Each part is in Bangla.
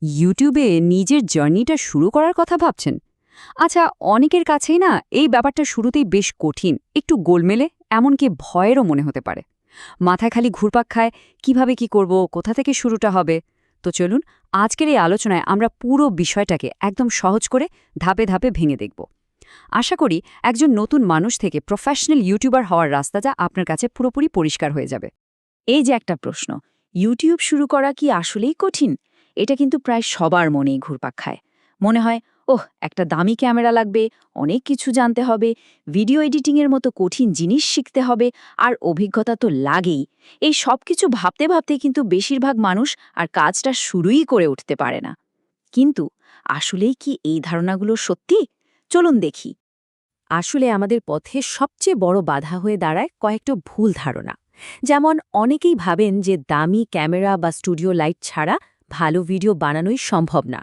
ইউটিউবে নিজের জার্নিটা শুরু করার কথা ভাবছেন? আচ্ছা, অনেকের কাছেই না এই ব্যাপারটা শুরুতেই বেশ কঠিন, একটু গোলমেলে, এমনকি ভয়েরও মনে হতে পারে। মাথায় খালি ঘুরপাক খায়, কিভাবে কি করব, কোথা থেকে শুরুটা হবে। তো চলুন, আজকের এই আলোচনায় আমরা পুরো বিষয়টাকে একদম সহজ করে ধাপে ধাপে ভেঙে দেখব। আশা করি একজন নতুন মানুষ থেকে প্রফেশনাল ইউটিউবার হওয়ার রাস্তাটা আপনার কাছে পুরোপুরি পরিষ্কার হয়ে যাবে। এই যে একটা প্রশ্ন, ইউটিউব শুরু করা কি আসলেই কঠিন? এটা কিন্তু প্রায় সবার মনেই ঘুরপাক খায়। মনে হয়, ওহ, একটা দামি ক্যামেরা লাগবে, অনেক কিছু জানতে হবে, ভিডিও এডিটিংয়ের মতো কঠিন জিনিস শিখতে হবে, আর অভিজ্ঞতা তো লাগেই। এই সব কিছু ভাবতে ভাবতে কিন্তু বেশিরভাগ মানুষ আর কাজটা শুরুই করে উঠতে পারে না। কিন্তু আসলেই কি এই ধারণাগুলো সত্যি? চলুন দেখি। আসলে আমাদের পথে সবচেয়ে বড় বাধা হয়ে দাঁড়ায় কয়েকটা ভুল ধারণা। যেমন অনেকেই ভাবেন যে দামি ক্যামেরা বা স্টুডিও লাইট ছাড়া ভালো ভিডিও বানানোই সম্ভব না।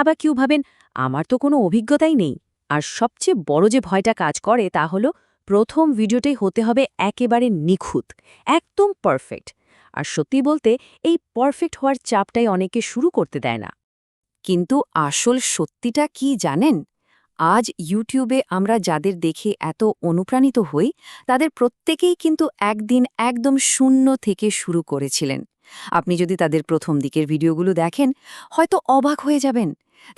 আবার কেউ ভাবেন, আমার তো কোনো অভিজ্ঞতাই নেই। আর সবচেয়ে বড় যে ভয়টা কাজ করে তা হলো প্রথম ভিডিওটাই হতে হবে একেবারে নিখুঁত, একদম পারফেক্ট। আর সত্যি বলতে এই পারফেক্ট হওয়ার চাপটাই অনেকে শুরু করতে দেয় না। কিন্তু আসল সত্যিটা কি জানেন? আজ ইউটিউবে আমরা যাদের দেখে এত অনুপ্রাণিত হই, তাদের প্রত্যেকেই কিন্তু একদিন একদম শূন্য থেকে শুরু করেছিলেন। আপনি যদি তাদের প্রথম দিকের ভিডিওগুলো দেখেন, হয়তো অবাক হয়ে যাবেন।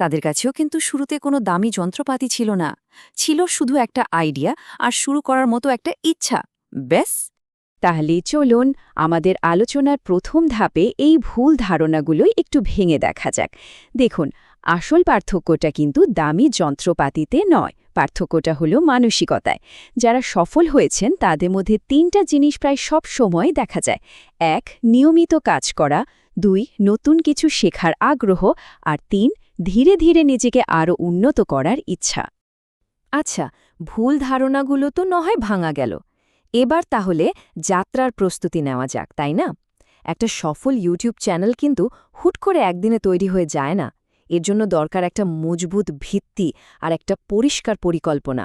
তাদের কাছেও কিন্তু শুরুতে কোনো দামি যন্ত্রপাতি ছিল না, ছিল শুধু একটা আইডিয়া আর শুরু করার মতো একটা ইচ্ছা, ব্যাস। তাহলে চলুন আমাদের আলোচনার প্রথম ধাপে এই ভুল ধারণাগুলোই একটু ভেঙে দেখা যাক। দেখুন, আসল পার্থক্যটা কিন্তু দামি যন্ত্রপাতিতে নয়, পার্থক্যটা হলো মানসিকতায়। যারা সফল হয়েছেন তাদের মধ্যে তিনটা জিনিস প্রায় সব সময় দেখা যায়। ১. নিয়মিত কাজ করা, ২. নতুন কিছু শেখার আগ্রহ, আর ৩. ধীরে ধীরে নিজেকে আরও উন্নত করার ইচ্ছা। আচ্ছা, ভুল ধারণাগুলো তো নয় ভাঙা গেল। এবার তাহলে যাত্রার প্রস্তুতি নেওয়া যাক, তাই না? একটা সফল ইউটিউব চ্যানেল কিন্তু হুট করে একদিনে তৈরি হয়ে যায় না। এর জন্য দরকার একটা মজবুত ভিত্তি আর একটা পরিষ্কার পরিকল্পনা।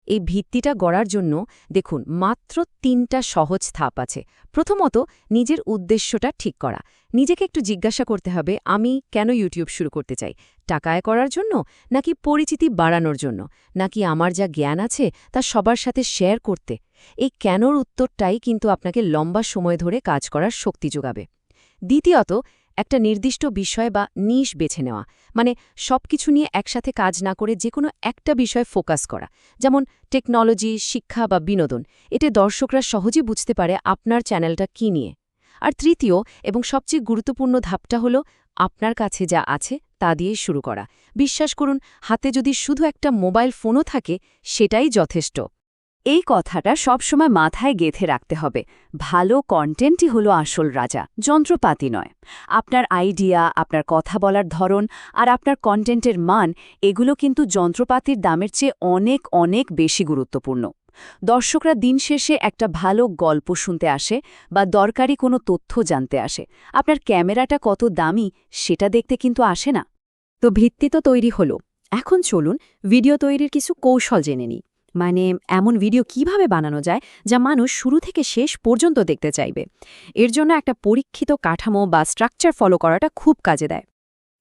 এই ভিত্তিটা গড়ার জন্য দেখুন, মাত্র ৩টা সহজ ধাপ আছে। প্রথমত, নিজের উদ্দেশ্যটা ঠিক করা। নিজেকে একটু জিজ্ঞাসা করতে হবে, আমি কেন ইউটিউব শুরু করতে চাই? টাকা আয় করার জন্য, নাকি পরিচিতি বাড়ানোর জন্য, নাকি আমার যা জ্ঞান আছে তা সবার সাথে শেয়ার করতে? এই কেনর উত্তরটাই কিন্তু আপনাকে লম্বা সময় ধরে কাজ করার শক্তি যোগাবে। দ্বিতীয়ত, একটা নির্দিষ্ট বিষয় বা নিশ বেছে নেওয়া, মানে সবকিছু নিয়ে একসাথে কাজ না করে যে কোনো একটা বিষয় ফোকাস করা, যেমন টেকনোলজি, শিক্ষা বা বিনোদন। এতে দর্শকরা সহজেই বুঝতে পারে আপনার চ্যানেলটা কী নিয়ে। আর তৃতীয় এবং সবচেয়ে গুরুত্বপূর্ণ ধাপটা হলো আপনার কাছে যা আছে তা দিয়েই শুরু করা। বিশ্বাস করুন, হাতে যদি শুধু একটা মোবাইল ফোনও থাকে, সেটাই যথেষ্ট। এই কথাটা সবসময় মাথায় গেঁথে রাখতে হবে। ভালো কন্টেন্টই হলো আসল রাজা, যন্ত্রপাতি নয়। আপনার আইডিয়া, আপনার কথা বলার ধরন আর আপনার কন্টেন্টের মান, এগুলো কিন্তু যন্ত্রপাতির দামের চেয়ে অনেক অনেক বেশি গুরুত্বপূর্ণ। দর্শকরা দিন শেষে একটা ভালো গল্প শুনতে আসে বা দরকারি কোনো তথ্য জানতে আসে। আপনার ক্যামেরাটা কত দামি সেটা দেখতে কিন্তু আসে না। তো ভিত্তি তো তৈরি হলো। এখন চলুন ভিডিও তৈরির কিছু কৌশল জেনে নিই। মানে এমন ভিডিও কিভাবে বানানো যায় যা মানুষ শুরু থেকে শেষ পর্যন্ত দেখতে চাইবে। এর জন্য একটা পরীক্ষিত কাঠামো বা স্ট্রাকচার ফলো করাটা খুব কাজে দেয়।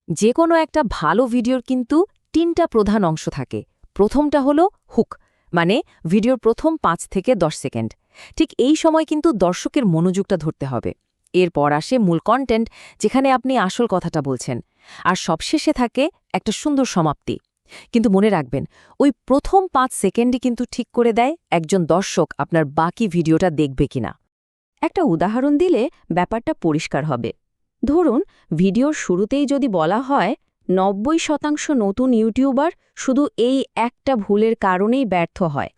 যে কোনো একটা ভালো ভিডিওর কিন্তু ৩টা প্রধান অংশ থাকে। প্রথমটা হলো হুক, মানে ভিডিওর প্রথম ৫ থেকে ১০ সেকেন্ড। ঠিক এই সময় কিন্তু দর্শকের মনোযোগটা ধরতে হবে। এরপর আসে মূল কন্টেন্ট, যেখানে আপনি আসল কথাটা বলছেন। আর সবশেষে থাকে একটা সুন্দর সমাপ্তি। কিন্তু মনে রাখবেন, ওই প্রথম ৫ সেকেন্ডই কিন্তু ঠিক করে দেয় একজন দর্শক আপনার বাকি ভিডিওটা দেখবে কিনা। একটা উদাহরণ দিলে ব্যাপারটা পরিষ্কার হবে। ধরুন, ভিডিওর শুরুতেই যদি বলা হয় ৯০% নতুন ইউটিউবার শুধু এই একটা ভুলের কারণেই ব্যর্থ হয়,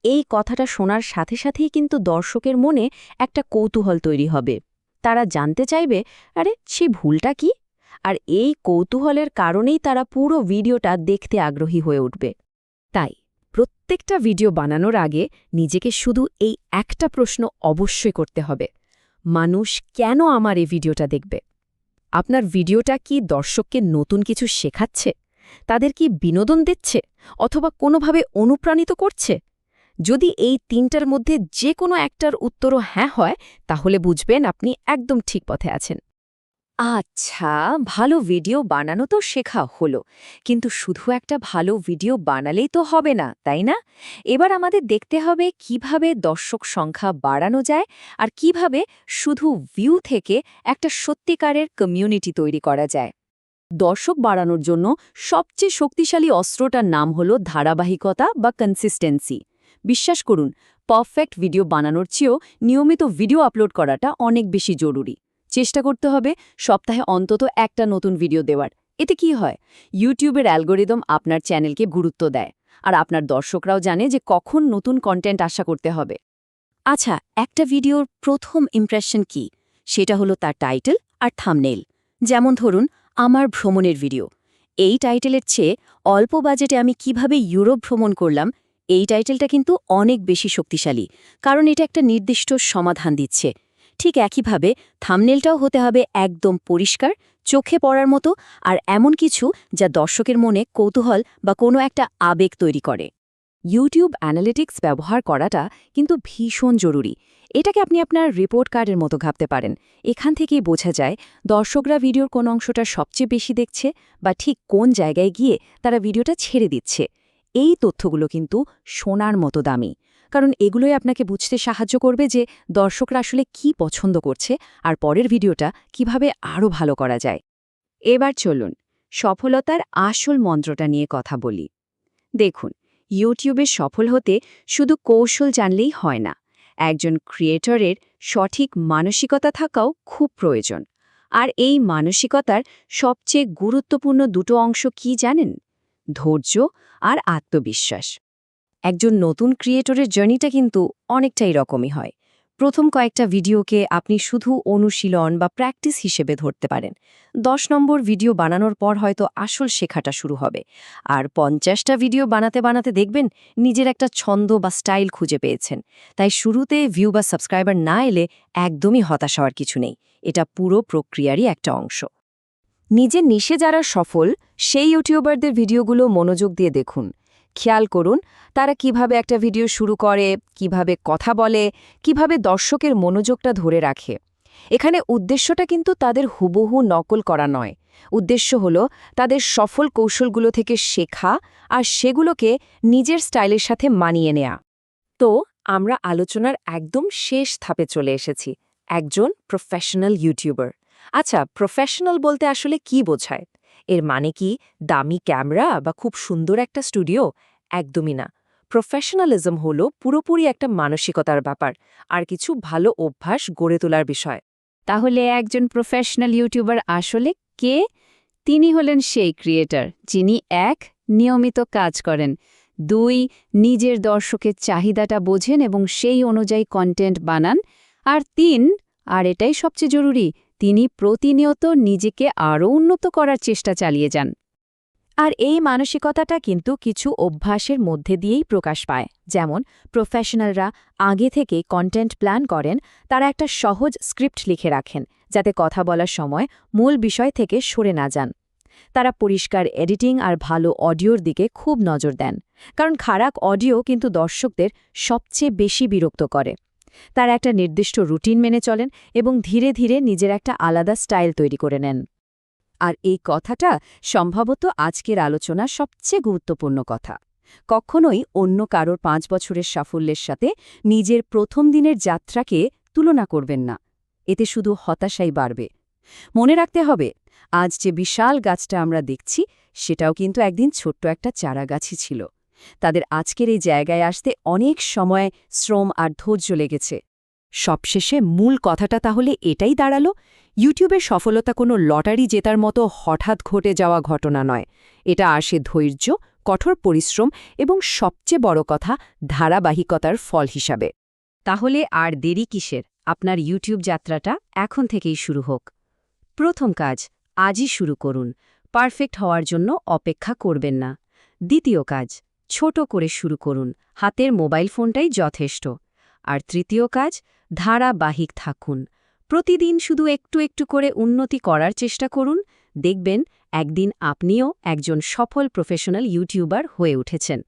এই কথাটা শোনার সাথে সাথেই কিন্তু দর্শকের মনে একটা কৌতূহল তৈরি হবে। তারা জানতে চাইবে, আরে সেই ভুলটা কি? আর এই কৌতূহলের কারণেই তারা পুরো ভিডিওটা দেখতে আগ্রহী হয়ে উঠবে। তাই প্রত্যেকটা ভিডিও বানানোর আগে নিজেকে শুধু এই একটা প্রশ্ন অবশ্যই করতে হবে, মানুষ কেন আমার এই ভিডিওটা দেখবে? আপনার ভিডিওটা কি দর্শককে নতুন কিছু শেখাচ্ছে, তাদের কি বিনোদন দিচ্ছে, অথবা কোনোভাবে অনুপ্রাণিত করছে? যদি এই ৩টার মধ্যে যে কোনো একটার উত্তরও হ্যাঁ হয়, তাহলে বুঝবেন আপনি একদম ঠিক পথে আছেন। আচ্ছা, ভালো ভিডিও বানানো তো শেখা হলো, কিন্তু শুধু একটা ভালো ভিডিও বানালেই তো হবে না, তাই না? এবার আমাদের দেখতে হবে কিভাবে দর্শক সংখ্যা বাড়ানো যায় আর কিভাবে শুধু ভিউ থেকে একটা সত্যিকারের কমিউনিটি তৈরি করা যায়। দর্শক বাড়ানোর জন্য সবচেয়ে শক্তিশালী অস্ত্রটার নাম হলো ধারাবাহিকতা বা কনসিস্টেন্সি। বিশ্বাস করুন, পারফেক্ট ভিডিও বানানোর চেয়েও নিয়মিত ভিডিও আপলোড করাটা অনেক বেশি জরুরি। চেষ্টা করতে হবে সপ্তাহে অন্তত একটা নতুন ভিডিও দেওয়ার। এতে কি হয়, ইউটিউবের অ্যালগোরিদম আপনার চ্যানেলকে গুরুত্ব দেয়, আর আপনার দর্শকরাও জানে যে কখন নতুন কন্টেন্ট আশা করতে হবে। আচ্ছা, একটা ভিডিওর প্রথম ইমপ্রেশন কি? সেটা হলো তার টাইটেল আর থাম্বনেইল। যেমন ধরুন, আমার ভ্রমণের ভিডিও। এই টাইটেলের চেয়ে অল্প বাজেটে আমি কিভাবে ইউরোপ ভ্রমণ করলাম, এই টাইটেলটা কিন্তু অনেক বেশি শক্তিশালী, কারণ এটা একটা নির্দিষ্ট সমাধান দিচ্ছে। ঠিক একইভাবে থাম্বনেইলটাও হতে হবে একদম পরিষ্কার, চোখে পড়ার মতো, আর এমন কিছু যা দর্শকের মনে কৌতূহল বা কোনো একটা আবেগ তৈরি করে। ইউটিউব অ্যানালিটিক্স ব্যবহার করাটা কিন্তু ভীষণ জরুরি। এটাকে আপনি আপনার রিপোর্ট কার্ডের মতো ভাবতে পারেন। এখান থেকেই বোঝা যায় দর্শকরা ভিডিওর কোন অংশটা সবচেয়ে বেশি দেখছে বা ঠিক কোন জায়গায় গিয়ে তারা ভিডিওটা ছেড়ে দিচ্ছে। এই তথ্যগুলো কিন্তু সোনার মতো দামি, কারণ এগুলোই আপনাকে বুঝতে সাহায্য করবে যে দর্শকরা আসলে কি পছন্দ করছে আর পরের ভিডিওটা কিভাবে আরও ভালো করা যায়। এবার চলুন সফলতার আসল মন্ত্রটা নিয়ে কথা বলি। দেখুন, ইউটিউবে সফল হতে শুধু কৌশল জানলেই হয় না, একজন ক্রিয়েটরের সঠিক মানসিকতা থাকাও খুব প্রয়োজন। আর এই মানসিকতার সবচেয়ে গুরুত্বপূর্ণ দুটো অংশ কি জানেন? ধৈর্য আর আত্মবিশ্বাস। একজন নতুন ক্রিয়েটরের জার্নিটা কিন্তু অনেকটাই রকমই হয়। প্রথম কয়েকটা ভিডিওকে আপনি শুধু অনুশীলন বা প্র্যাকটিস হিসেবে ধরতে পারেন। 10 নম্বর ভিডিও বানানোর পর হয়তো আসল শেখাটা শুরু হবে। আর 50টা ভিডিও বানাতে বানাতে দেখবেন নিজের একটা ছন্দ বা স্টাইল খুঁজে পেয়েছেন। তাই শুরুতে ভিউ বা সাবস্ক্রাইবার না এলে একদমই হতাশ হওয়ার কিছু নেই। এটা পুরো প্রক্রিয়ারই একটা অংশ। নিজের নিশে যারা সফল, সেই ইউটিউবারদের ভিডিওগুলো মনোযোগ দিয়ে দেখুন। খেয়াল করুন তারা কিভাবে একটা ভিডিও শুরু করে, কিভাবে কথা বলে, কিভাবে দর্শকের মনোযোগটা ধরে রাখে। এখানে উদ্দেশ্যটা কিন্তু তাদের হুবহু নকল করা নয়। উদ্দেশ্য হলো তাদের সফল কৌশলগুলো থেকে শেখা আর সেগুলোকে নিজের স্টাইলের সাথে মানিয়ে নেয়া। তো আমরা আলোচনার একদম শেষ ধাপে চলে এসেছি, একজন প্রফেশনাল ইউটিউবার। আচ্ছা, প্রফেশনাল বলতে আসলে কি বোঝায়? এর মানে কি দামি ক্যামেরা বা খুব সুন্দর একটা স্টুডিও? একদমই না। প্রফেশনালিজম হলো পুরোপুরি একটা মানসিকতার ব্যাপার, আর কিছু ভালো অভ্যাস গড়ে তোলার বিষয়। তাহলে একজন প্রফেশনাল ইউটিউবার আসলে কে? তিনি হলেন সেই ক্রিয়েটর যিনি ১. নিয়মিত কাজ করেন, ২. নিজের দর্শকের চাহিদাটা বোঝেন এবং সেই অনুযায়ী কন্টেন্ট বানান, আর ৩. আর এটাই সবচেয়ে জরুরি, তিনি প্রতিনিয়ত নিজেকে আরও উন্নত করার চেষ্টা চালিয়ে যান। আর এই মানসিকতাটা কিন্তু কিছু অভ্যাসের মধ্যে দিয়েই প্রকাশ পায়। যেমন প্রফেশনালরা আগে থেকে কন্টেন্ট প্ল্যান করেন, তারা একটা সহজ স্ক্রিপ্ট লিখে রাখেন যাতে কথা বলার সময় মূল বিষয় থেকে সরে না যান। তারা পরিষ্কার এডিটিং আর ভালো অডিওর দিকে খুব নজর দেন, কারণ খারাপ অডিও কিন্তু দর্শকদের সবচেয়ে বেশি বিরক্ত করে। তারা একটা নির্দিষ্ট রুটিন মেনে চলেন এবং ধীরে ধীরে নিজের একটা আলাদা স্টাইল তৈরি করে নেন। আর এই কথাটা সম্ভবত আজকের আলোচনার সবচেয়ে গুরুত্বপূর্ণ কথা। কখনোই অন্য কারোর 5 বছরের সাফল্যের সাথে নিজের প্রথম দিনের যাত্রাকে তুলনা করবেন না। এতে শুধু হতাশাই বাড়বে। মনে রাখতে হবে, আজ যে বিশাল গাছটা আমরা দেখছি সেটাও কিন্তু একদিন ছোট্ট একটা চারাগাছই ছিল। তাদের আজকের এই জায়গায় আসতে অনেক সময়, শ্রম আর ধৈর্য লেগেছে। সবশেষে মূল কথাটা তাহলে এটাই দাঁড়ালো, ইউটিউবের সফলতা কোনো লটারি জেতার মতো হঠাৎ ঘটে যাওয়া ঘটনা নয়। এটা আসে ধৈর্য, কঠোর পরিশ্রম এবং সবচেয়ে বড় কথা ধারাবাহিকতার ফল হিসাবে। তাহলে আর দেরি কিসের? আপনার ইউটিউব যাত্রাটা এখন থেকেই শুরু হোক। প্রথম কাজ, আজই শুরু করুন। পারফেক্ট হওয়ার জন্য অপেক্ষা করবেন না। দ্বিতীয় কাজ, ছোট করে শুরু করুন, হাতের মোবাইল ফোনটাই যথেষ্ট। আর তৃতীয় কাজ, ধারাবাহিক থাকুন। প্রতিদিন শুধু একটু একটু করে উন্নতি করার চেষ্টা করুন। দেখবেন একদিন আপনিও একজন সফল প্রফেশনাল ইউটিউবার হয়ে উঠেছেন।